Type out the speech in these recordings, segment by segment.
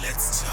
Let's talk.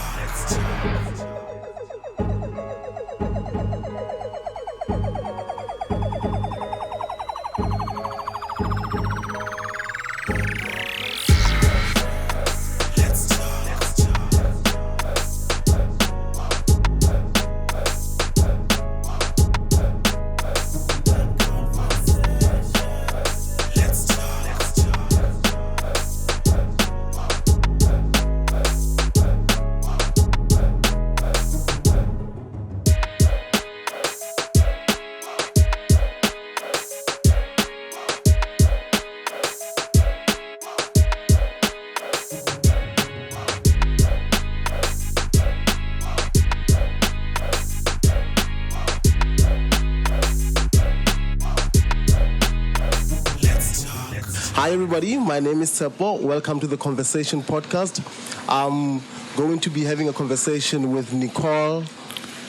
Hi everybody, my name is Tsepo. Welcome to the Conversation Podcast. I'm going to be having a conversation with Nicole.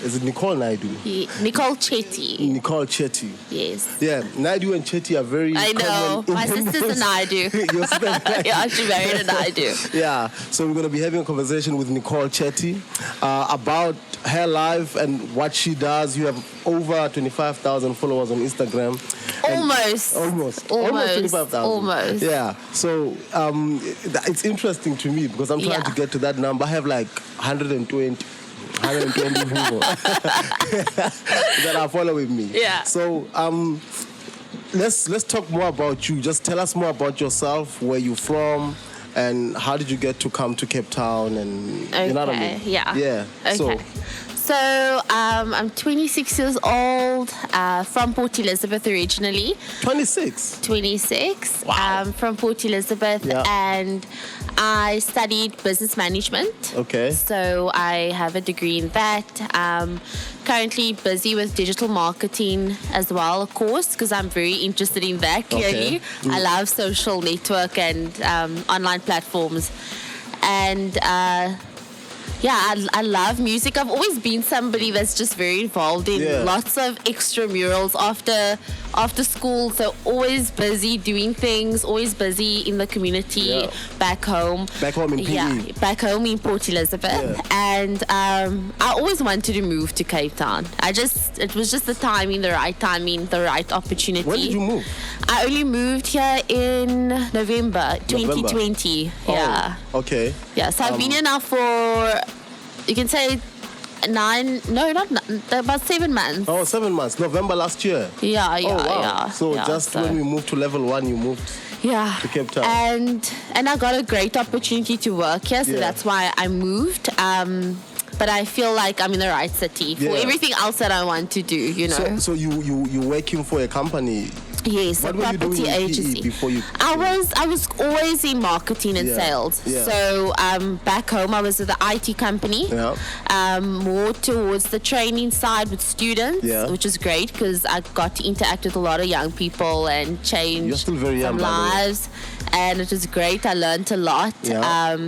Is it Nicole Naidu? Nicole Chetty. Nicole Chetty. Yes. Yeah, Naidu and Chetty are very I know. common. My sister's a Naidu. Your sister Naidu. Yeah, she married a Naidu. Yeah, so we're going to be having a conversation with Nicole Chetty about her life and what she does. You have over 25,000 followers on Instagram. Almost 25,000. Almost. Yeah, so it's interesting to me because I'm trying to get to that number. I have like 120 people that are following me. Yeah. So let's talk more about you. Just tell us more about yourself, where you're from, and how did you get to come to Cape Town, and you know what I mean? Yeah. Yeah. Okay. So I'm 26 years old, from Port Elizabeth originally. 26? Wow. From Port Elizabeth, and I studied business management. Okay. So I have a degree in that. Currently busy with digital marketing as well, of course, because I'm very interested in that, clearly. Okay. I love social network and online platforms. And I love music. I've always been somebody that's just very involved in lots of extramurals after school. So always busy doing things, always busy in the community back home. Back home in PE. Yeah, back home in Port Elizabeth. Yeah. And I always wanted to move to Cape Town. It was just the right timing, the right opportunity. When did you move? I only moved here in November 2020. Yeah. Okay. Yeah, so I've been here now for, you can say, about 7 months. Oh, 7 months. November last year. Yeah. So when we moved to level 1, you moved to Cape Town. And I got a great opportunity to work here, so that's why I moved. But I feel like I'm in the right city for everything else that I want to do, you know. So you're working for a company. Yes, what a were you property doing in agency. PE before you? I was always in marketing and sales. Yeah. So back home I was with the IT company. Yeah. More towards the training side with students, which is great because I got to interact with a lot of young people and change You're still very young, some lives, and it was great. I learned a lot. Yeah.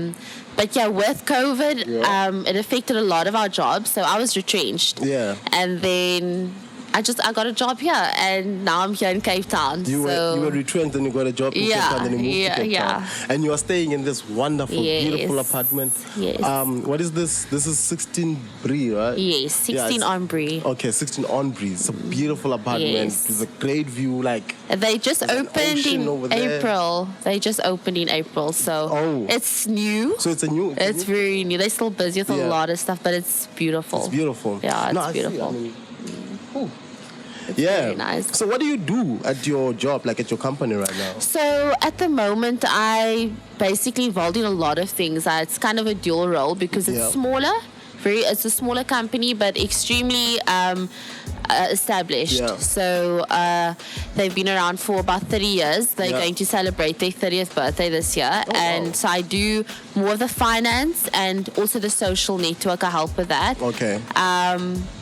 But with COVID, it affected a lot of our jobs, so I was retrenched. Yeah. And then I got a job here, and now I'm here in Cape Town. You were retrenched, then you got a job in Cape Town, then you moved to Cape Town. And you are staying in this wonderful, beautiful apartment. Yes. What is this? This is 16 Brie, right? Yes, 16 on Brie. Okay, 16 on Brie. It's a beautiful apartment. Yes. It's a great view. Like they just opened in April. They just opened in April, so it's new. So it's a new. It's very new. They're still busy with a lot of stuff, but it's beautiful. It's beautiful. Yeah, it's beautiful. It's very nice. So what do you do at your job, like at your company right now? So at the moment, I basically involved in a lot of things. It's kind of a dual role because it's smaller. It's a smaller company, but extremely established. Yeah. So they've been around for about 30 years. They're going to celebrate their 30th birthday this year. So I do more of the finance and also the social network. I help with that. Okay.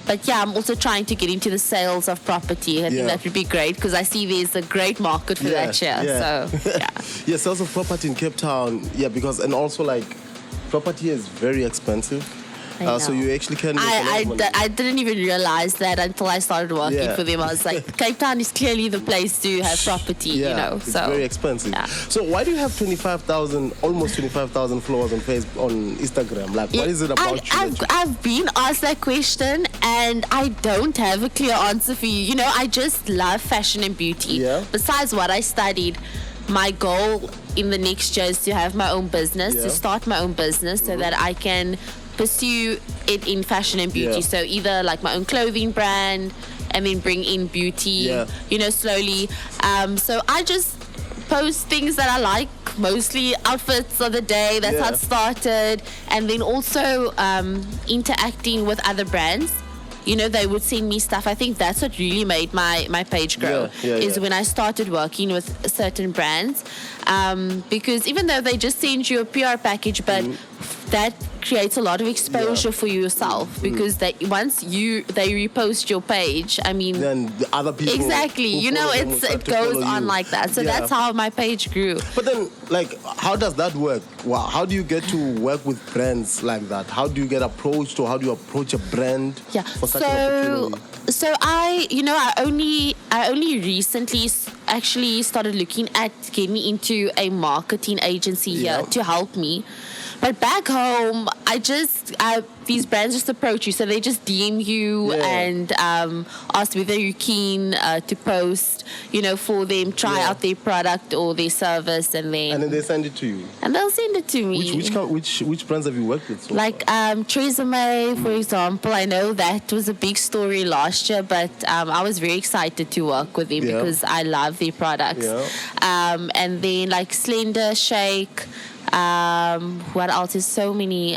But I'm also trying to get into the sales of property. I think that would be great because I see there's a great market for that here. Yeah. So, sales of property in Cape Town. Yeah, because, and also like property is very expensive. So you actually can make a lot I, of money. I didn't even realize that until I started working for them. I was like, Cape Town is clearly the place to have property, you know. It's So very expensive. yeah. So why do you have almost 25,000 followers on Facebook, on Instagram? Like, what is it about I've been asked that question and I don't have a clear answer for you. You know, I just love fashion and beauty. Yeah. Besides what I studied, my goal in the next year is to have my own business, to start my own business so that I can pursue it in fashion and beauty. Yeah. So either like my own clothing brand and then bring in beauty, you know, slowly. So I just post things that I like, mostly outfits of the day. That's how it started. And then also interacting with other brands. You know, they would send me stuff. I think that's what really made my page grow, when I started working with certain brands. Because even though they just send you a PR package, but that creates a lot of exposure for yourself, because once they repost your page, I mean, then the other people you know, it goes on like that. So that's how my page grew. But then, like, how does that work? Wow, how do you get to work with brands like that? How do you get approached, or how do you approach a brand for such an opportunity? So I only recently actually started looking at getting into a marketing agency here to help me. But back home, these brands just approach you. So they just DM you and ask whether you're keen to post, you know, for them, try out their product or their service, and then they send it to you. And they'll send it to me. Which brands have you worked with so like far? Tresemme, for example. I know that was a big story last year, but I was very excited to work with them because I love their products. And then like Slender, Shake. What else? There's so many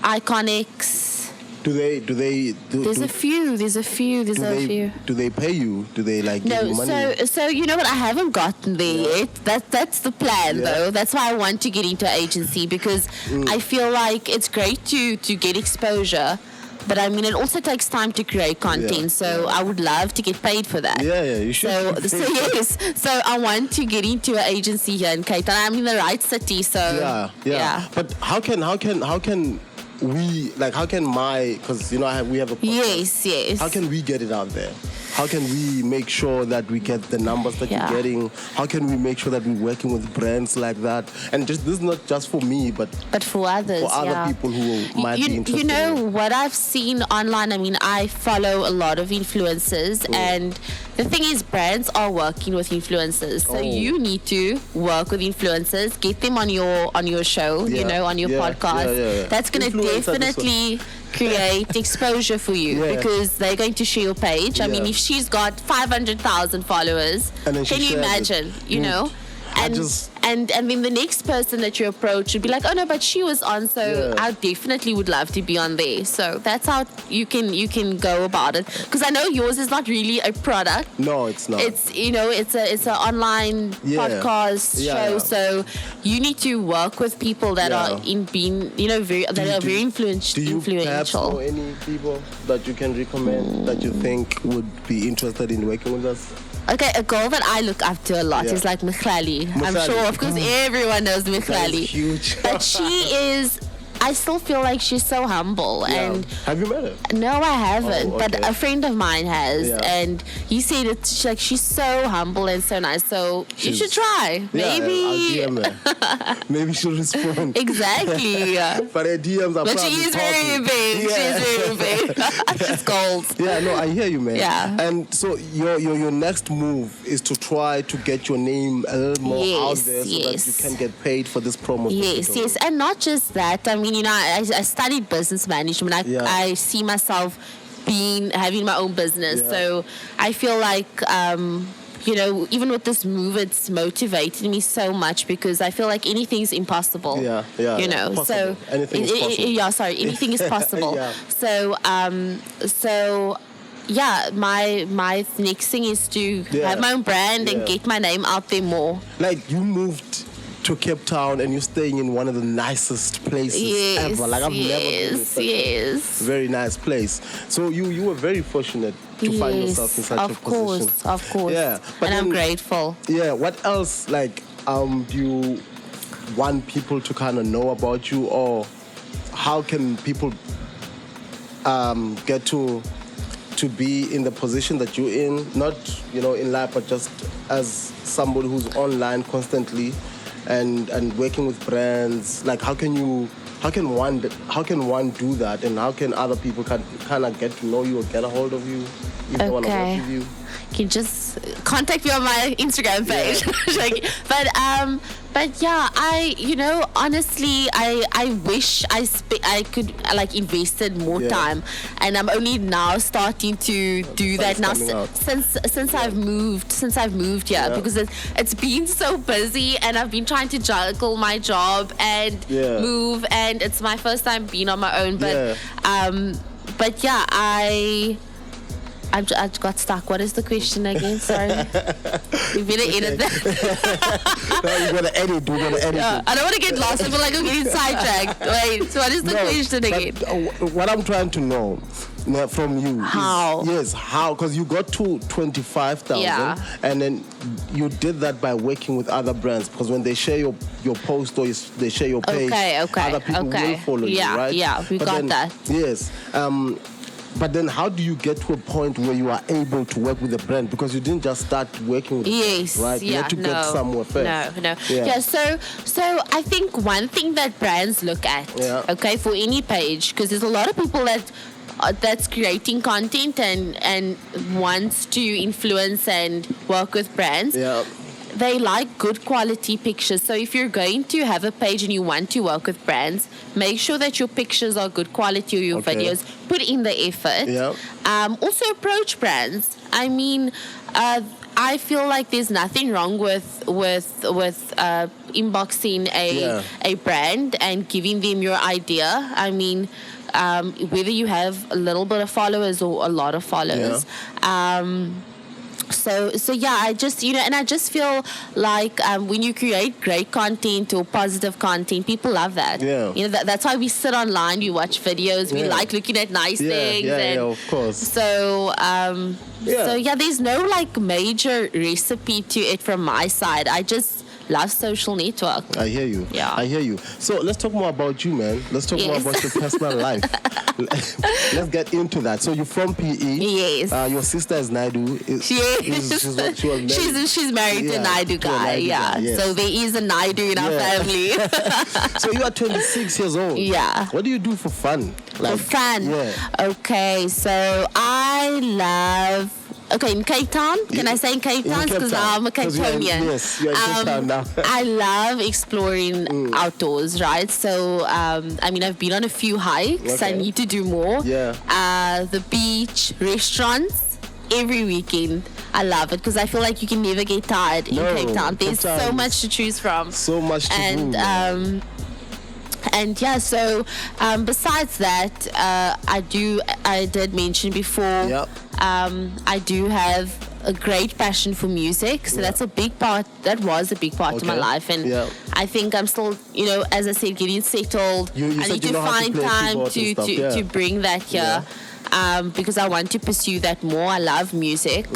Iconics. There's a few. Do they pay you? Do they like give you money? So you know what? I haven't gotten there yet. That's the plan though. That's why I want to get into agency, because I feel like it's great to get exposure. But I mean, it also takes time to create content, so I would love to get paid for that. You should. So I want to get into an agency here in Cape Town. I'm in the right city, so But how can we, like, how can because you know we have a podcast. Yes. How can we get it out there? How can we make sure that we get the numbers that you're getting? How can we make sure that we're working with brands like that? And this is not just for me, but for others, for other people who might be interested. You know what I've seen online. I mean, I follow a lot of influencers, and the thing is, brands are working with influencers. So you need to work with influencers, get them on your show, you know, on your podcast. That's going to definitely create exposure for you, because they're going to share your page. I mean, if she's got 500,000 followers, can you imagine, you know? And then the next person that you approach would be like, oh no, but she was on, so I definitely would love to be on there. So that's how you can go about it. Because I know yours is not really a product. No, it's not. It's, you know, it's an online podcast show. So you need to work with people that are very influential. Do you perhaps know any people that you can recommend that you think would be interested in working with us? Okay, a girl that I look up to a lot is like Michlali. I'm sure, of course, everyone knows Michlali. Huge. But she is, I still feel like she's so humble. And have you met her? No, I haven't. Oh, okay. But a friend of mine has. And he said she's so humble and so nice. So you should try. Maybe. I'll DM her. Maybe she'll respond. Exactly. But her DMs are But she is very big. She is very big. She's gold. Yeah, no, I hear you, man. Yeah. And so your next move is to try to get your name a little more out there so that you can get paid for this promo. Yes. And not just that. I mean, you know, I studied business management. I see myself having my own business. So I feel like, you know, even with this move, it's motivated me so much, because I feel like anything's impossible. You know, possible. So anything is possible. Anything is possible. So my next thing is to have my own brand and get my name out there more. Like, you moved to Cape Town and you're staying in one of the nicest places ever. Like, I've never been in such a very nice place. So you were very fortunate to find yourself in such a position. Of course. Yeah. And I'm grateful. Yeah. What else, like, do you want people to kind of know about you, or how can people get to be in the position that you're in, not in life, but just as somebody who's online constantly and working with brands? Like, how can one do that, and how can other people kind of get to know you or get a hold of you if they want to work with you? You can just contact me on my Instagram page. Yeah. But yeah, honestly, I wish I could invested more time, and I'm only now starting to do that now since I've moved here, because it's been so busy, and I've been trying to juggle my job and move, and it's my first time being on my own. But yeah, I got stuck. What is the question again? Sorry. You better edit that. No, you gotta edit. I don't want to get lost. I feel like I'm getting sidetracked. Wait, so what is the question again? What I'm trying to know from you how? How? Because you got to 25,000, and then you did that by working with other brands. Because when they share your post or they share your page, other people will follow you, right? Yeah, we got that. Yes. But then how do you get to a point where you are able to work with a brand? Because you didn't just start working with brands, right? You had to get somewhere first. No. Yeah, so I think one thing that brands look at, for any page, because there's a lot of people that's creating content and wants to influence and work with brands. Yeah. They like good quality pictures. So if you're going to have a page and you want to work with brands, make sure that your pictures are good quality, or your videos. Put in the effort. Yeah. Also approach brands. I mean, I feel like there's nothing wrong with inboxing a brand and giving them your idea. I mean, whether you have a little bit of followers or a lot of followers. So yeah, I just and I just feel like when you create great content or positive content, people love that. Yeah. That's why we sit online, we watch videos, we like looking at nice things. Yeah, of course. So there's no major recipe to it from my side. I just love social network. I hear you. Yeah. I hear you. So let's talk more about you, man. Let's talk more about your personal life. Let's get into that. So you're from PE. Yes. Your sister is Naidu. She's married to a Naidu guy. Yes. So there is a Naidu in our family. So you are 26 years old. Yeah. What do you do for fun? For fun? Yeah. Okay, so I love... Okay, in Cape Town. Can I say in Cape Town? Because now I'm a Cape Townian. Yes, you're in Cape Town now. I love exploring outdoors, right? So, I've been on a few hikes. Okay. I need to do more. Yeah. The beach, restaurants, every weekend. I love it because I feel like you can never get tired in Cape Town. There's so much to choose from. So much to do. And yeah, so besides that, I did mention before, I do have a great passion for music. So that's a big part, that was a big part of my life. And I think I'm still, as I said, getting settled. I need to find time to bring that here. Because I want to pursue that more. I love music.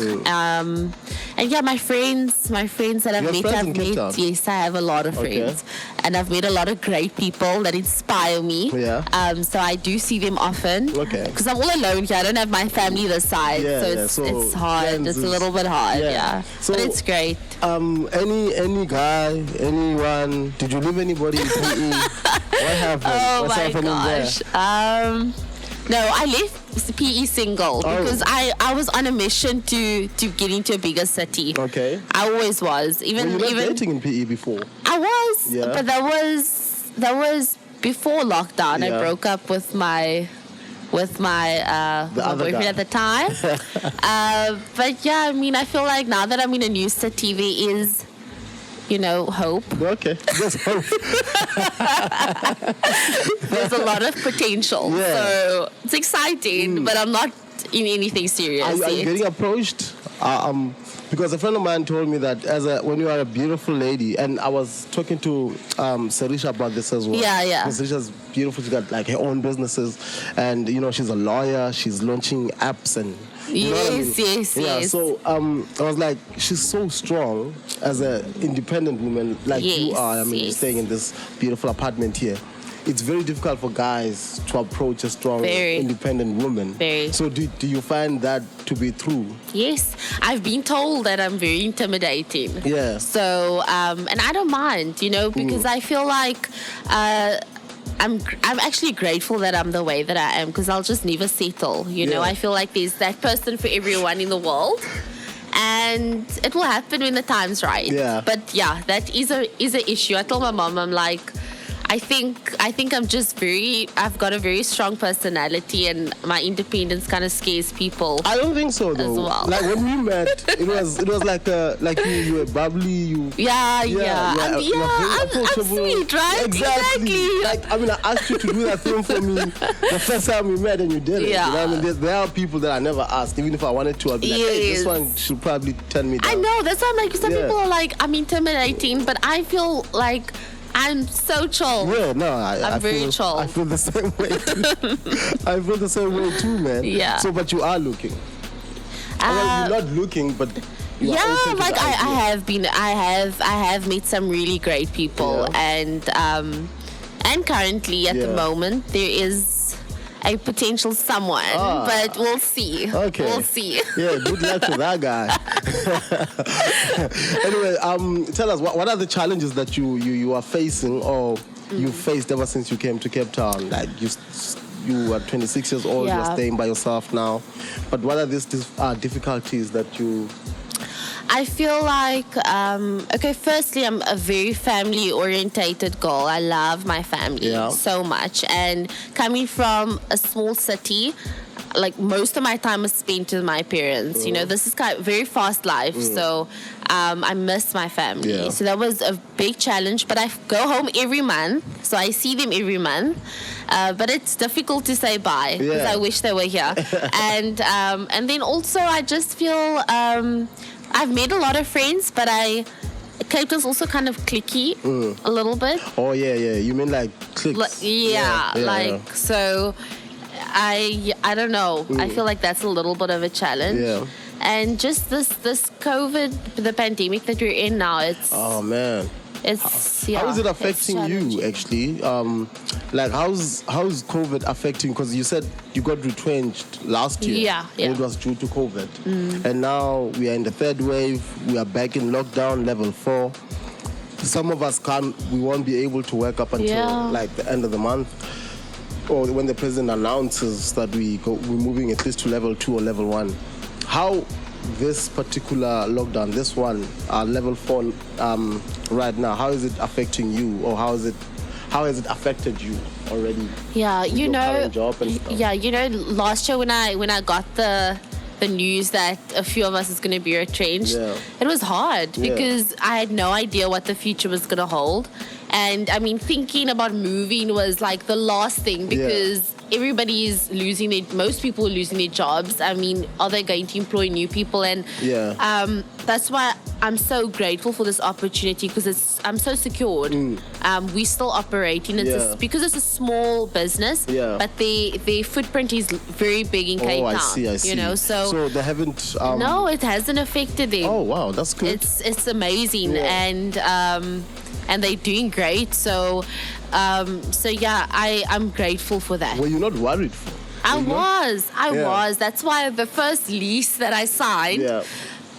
And yeah, my friends that I've met, yes, I have a lot of friends. And I've met a lot of great people that inspire me. So I do see them often. Because I'm all alone here. I don't have my family this side. So it's hard. It's a little bit hard, So, but it's great. Any guy, anyone, did you leave anybody in PE? What happened? What's happening there? No, I left PE single because I was on a mission to get into a bigger city. Okay. I always was. Were you not dating in PE before? I was, but that was before lockdown. I broke up with my boyfriend at the time. But yeah, I feel like now that I'm in a new city, there is hope. Okay, there's hope. There's a lot of potential. So it's exciting, but I'm not in anything serious. Are you getting approached? Because a friend of mine told me that when you are a beautiful lady, and I was talking to Sarisha about this as well. Yeah. Sarisha's beautiful. She got her own businesses, and she's a lawyer. She's launching apps and. Yes. Yeah, so I was like, she's so strong as an independent woman, like you are. Staying in this beautiful apartment here. it's very difficult for guys to approach a strong, independent woman. Very. So do you find that to be true? Yes. I've been told that I'm very intimidating. Yeah. So, and I don't mind, because I feel like I'm actually grateful that I'm the way that I am, because I'll just never settle. I feel like there's that person for everyone in the world. And it will happen when the time's right. Yeah. But yeah, that is a issue. I told my mom, I'm like, I think I'm just I've got a very strong personality, and my independence kind of scares people. I don't think so though. As well. Like when we met, it was like you were bubbly, I'm sweet, right? Exactly. Like I asked you to do that thing for me the first time we met, and you did it. Yeah. You know what I mean? There are people that I never asked, even if I wanted to. I'd be like, hey, this one should probably turn me down. I know. That's why I'm like, some people are like, I'm intimidating, but I feel like I'm so chill. Yeah, no, I'm very chill. I feel the same way too. I feel the same way too, man. Yeah. So, but you are looking. Well, you're not looking, but you are open to like the idea. I have met some really great people, and currently at the moment there is a potential someone, but we'll see. Okay. We'll see. Yeah, good luck to that guy. Anyway, tell us, what are the challenges that you are facing, or you faced ever since you came to Cape Town? Like you are 26 years old, you're staying by yourself now. But what are these difficulties that you... I feel like, firstly, I'm a very family-orientated girl. I love my family so much. And coming from a small city, like most of my time was spent with my parents. This is kind of very fast life. So I miss my family. Yeah. So that was a big challenge. But I go home every month. So I see them every month. But it's difficult to say bye because I wish they were here. And then also I just feel... I've made a lot of friends, but Cape Town's also kind of cliquey a little bit. Oh, yeah. You mean like cliques? So I don't know. I feel like that's a little bit of a challenge. Yeah. And just this COVID, the pandemic that we're in now, it's... Oh, man. How is it affecting you, actually? Like, how's COVID affecting? Because you said you got retrenched last year. Yeah. And it was due to COVID. And now we are in the third wave. We are back in lockdown, level 4. Some of us we won't be able to work up until like the end of the month, or when the president announces that we're moving at least to level 2 or level 1. How this particular lockdown, this one, level 4 right now, how is it affecting you, or how has it affected you already? Yeah, current job and stuff? Yeah, last year when I got the news that a few of us is going to be retrenched, it was hard because I had no idea what the future was going to hold. And I mean, thinking about moving was like the last thing, because most people are losing their jobs. I mean, are they going to employ new people? And that's why I'm so grateful for this opportunity, because I'm so secured. We're still operating. Because it's a small business, but their footprint is very big in Cape Town. I see. So they haven't... No, it hasn't affected them. Oh, wow, that's good. It's amazing. And they're doing great. So I'm grateful for that. Were you not worried? I was. That's why the first lease that I signed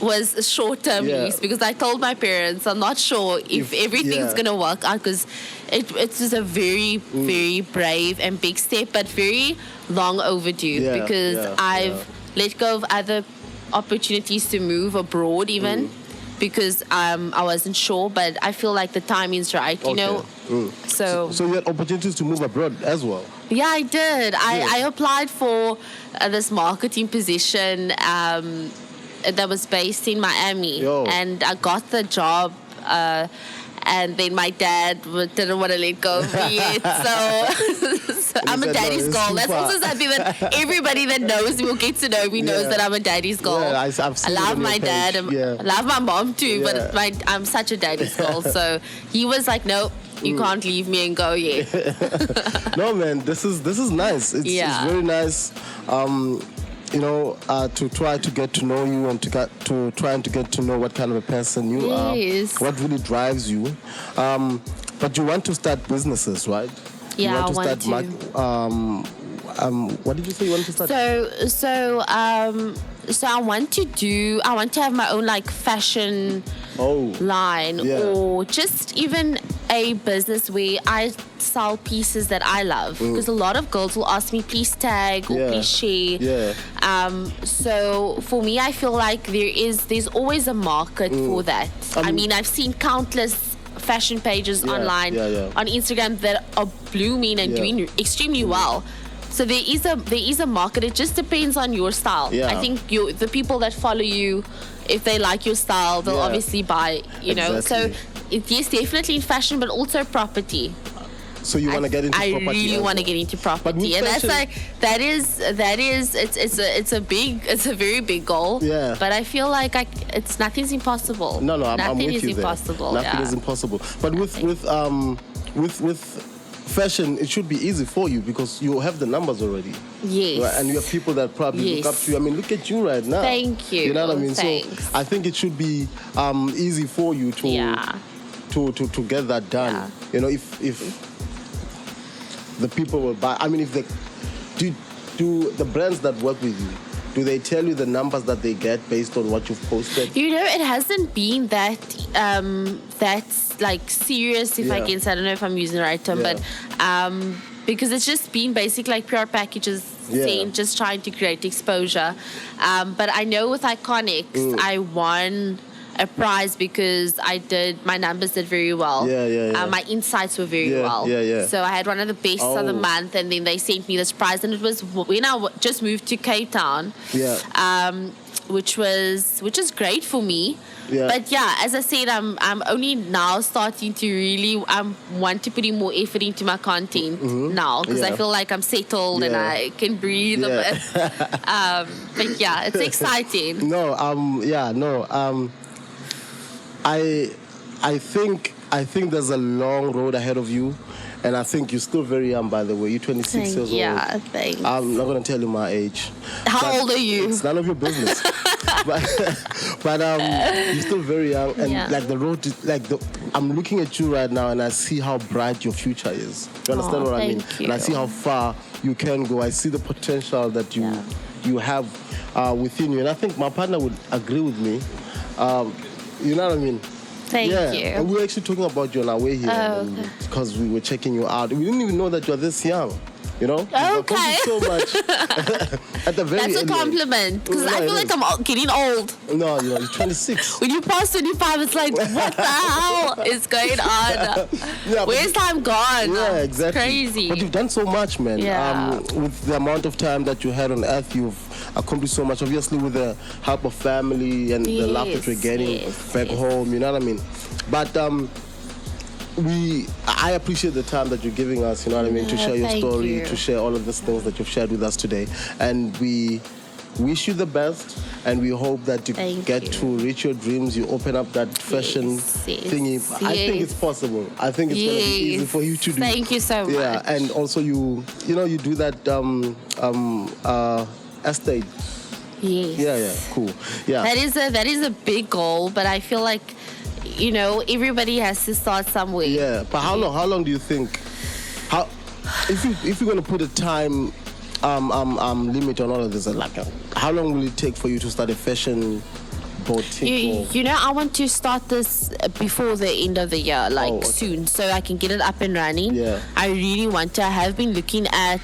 was a short-term lease, because I told my parents I'm not sure if everything's going to work out, because it was a very, very brave and big step, but very long overdue, because I've let go of other opportunities to move abroad even. Because I wasn't sure, but I feel like the timing's right, you know. So you had opportunities to move abroad as well? Yeah, I did. I applied for this marketing position that was based in Miami, and I got the job. And then my dad didn't want to let go of me yet. So I'm a daddy's girl. That's also something that everybody that knows me will get to know me knows that I'm a daddy's girl. Yeah, I love my dad. I love my mom too, but I'm such a daddy's girl. So he was like, no, you can't leave me and go yet. No, man, this is nice. It's very nice. To try to get to know you, and to try and to get to know what kind of a person you are, what really drives you. But you want to start businesses, right? Yeah, you I want to want start. What did you say you want to start? So I want to have my own like fashion line, or just even a business where I sell pieces that I love, because a lot of girls will ask me, please tag or please share. So for me, I feel like there's always a market for that. I mean, I've seen countless fashion pages online on Instagram that are blooming and doing extremely well. So there is a market. It just depends on your style. I think the people that follow you, if they like your style, they'll obviously buy. You know, so yes, definitely in fashion, but also property. So you want to get into property? I really want to get into property, and that's like it's a very big goal. Yeah. But I feel like nothing's impossible. No, I'm with you there. Impossible. Nothing is impossible. But with fashion, it should be easy for you because you have the numbers already. Yes. Right? And you have people that probably look up to you. I mean, look at you right now. Thank you. You know what I mean? Thanks. So I think it should be easy for you to get that done. Yeah. You know, if the people will buy. I mean, if they do the brands that work with you, do they tell you the numbers that they get based on what you've posted? You know, it hasn't been that's like serious, if I can say. I don't know if I'm using the right term, but because it's just been basically like PR packages saying, just trying to create exposure. But I know with Iconics, I won a prize because my numbers did very well. My insights were very well. So I had one of the best of the month, and then they sent me this prize, and it was when I just moved to Cape Town. Which is great for me. But as I said, I'm only now starting to really want to put in more effort into my content now, because I feel like I'm settled and I can breathe a bit. But it's exciting. I think there's a long road ahead of you, and I think you're still very young, by the way. You're 26 years old. Yeah, thanks. I'm not going to tell you my age. How old are you? It's none of your business. but you're still very young, and like the road, I'm looking at you right now, and I see how bright your future is. You understand what I mean? Thank you. And I see how far you can go. I see the potential that you have within you, and I think my partner would agree with me. You know what I mean? Thank you. And we were actually talking about you on our way here because we were checking you out. We didn't even know that you're this young. You know? Okay. So much. At the very end. That's a compliment, because I feel like I'm getting old. No, you're 26. When you pass 25, it's like, what the hell is going on? Where's time gone? Yeah, exactly. It's crazy. But you've done so much, man. With the amount of time that you had on Earth, you've accomplished so much. Obviously, with the help of family and the love that we're getting back home. You know what I mean? But I appreciate the time that you're giving us, you know what I mean, to share your story, to share all of these things that you've shared with us today. And we wish you the best, and we hope that you get to reach your dreams. You open up that fashion thingy. I think it's possible. I think it's going to be easy for you to do. Thank you so much. Yeah, and also you do that estate. Yes. Yeah, cool. Yeah. That is a big goal, but I feel like, you know, everybody has to start somewhere. Yeah, but how long do you think? If you're gonna put a time limit on all of this, like how long will it take for you to start a fashion boutique? You know, I want to start this before the end of the year, soon, so I can get it up and running. Yeah. I really want to. I have been looking at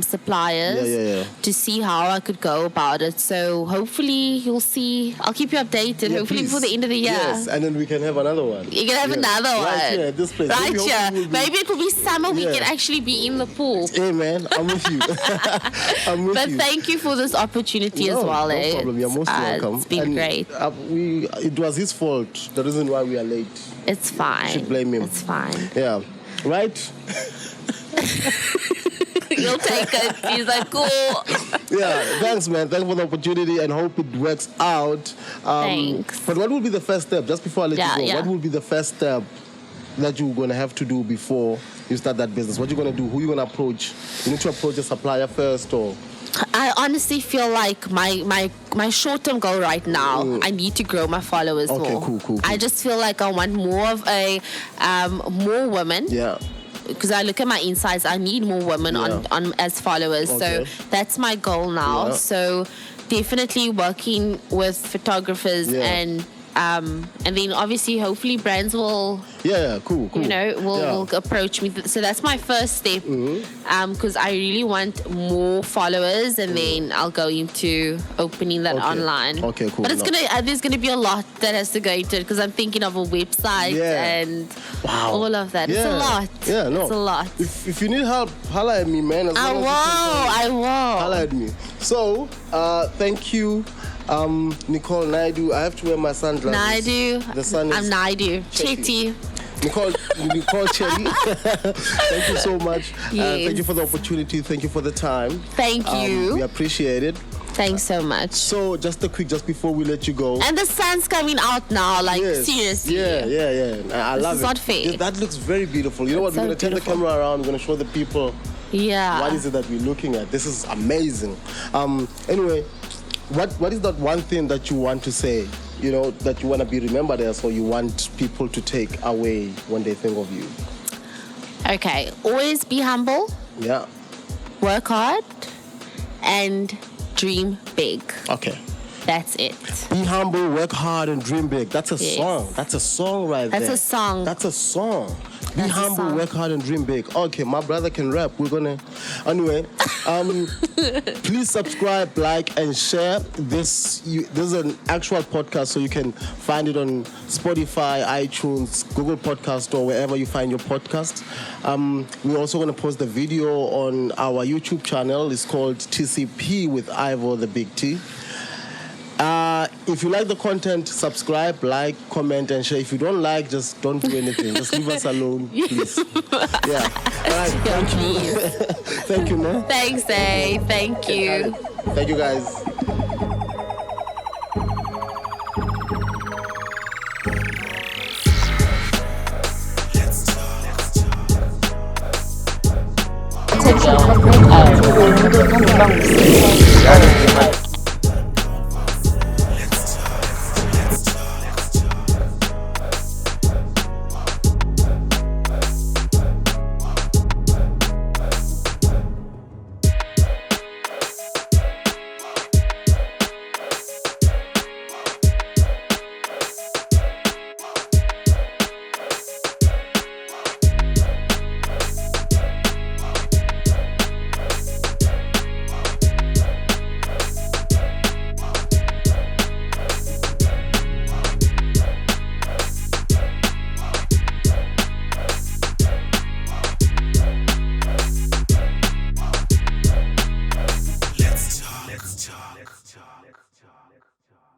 suppliers to see how I could go about it. So hopefully you'll see. I'll keep you updated. Hopefully before the end of the year. Yes, and then we can have another one. You can have another one. Right here at this place. Right here. Maybe it will be summer. We can actually be in the pool. Hey man, I'm with you. I'm with you. But thank you for this opportunity as well. No problem. You're most welcome. It's been great. It was his fault. The reason why we are late. It's fine. You should blame him. It's fine. Yeah. Right? You'll take it. He's like, cool. Yeah. Thanks, man. Thanks for the opportunity, and hope it works out. Thanks. But what will be the first step? Just before I let you go, what will be the first step that you're going to have to do before you start that business? What are you going to do? Who are you going to approach? You need to approach a supplier first, or... I honestly feel like my short-term goal right now, I need to grow my followers more. Cool. I just feel like I want more of more women because I look at my insights, I need more women on as followers. Okay. So that's my goal now. Yeah. So definitely working with photographers and then obviously hopefully brands will cool. will approach me. So that's my first step, because I really want more followers, and then I'll go into opening that online. Okay, cool. But it's there's gonna be a lot that has to go into it, because I'm thinking of a website and all of that. It's a lot. Yeah, no. It's a lot. If you need help, holla at me, man. I will. Holla at me. So, thank you. Nicole Naidu. I have to wear my sunglasses. Naidu. The sun is I'm Naidu. Chetty. Nicole Chetty. Thank you so much. Yes. Thank you for the opportunity. Thank you for the time. Thank you. We appreciate it. Thanks so much. So, just before we let you go. And the sun's coming out now, like seriously. Yeah. I love it. This is not fair. That looks very beautiful. You know what? We're going to turn the camera around. We're going to show the people. Yeah. What is it that we're looking at? This is amazing. Anyway, what is that one thing that you want to say? You know, that you want to be remembered as, or you want people to take away when they think of you? Okay. Always be humble. Yeah. Work hard. And dream big. Okay. That's it. Be humble, work hard, and dream big. That's a song. That's a song right there. That's a song. That's a song. Be humble, work hard, and dream big. Okay, my brother can rap. We're gonna... Anyway, please subscribe, like, and share. This is an actual podcast, so you can find it on Spotify, iTunes, Google Podcast, or wherever you find your podcast. We're also gonna post the video on our YouTube channel. It's called TCP with Ivor, the Big T. If you like the content, subscribe, like, comment, and share. If you don't like, just don't do anything. Just leave us alone, please. Yeah. All right. Thank you. Thank you, man. Thanks, A. Thank you. Thank you, guys. Take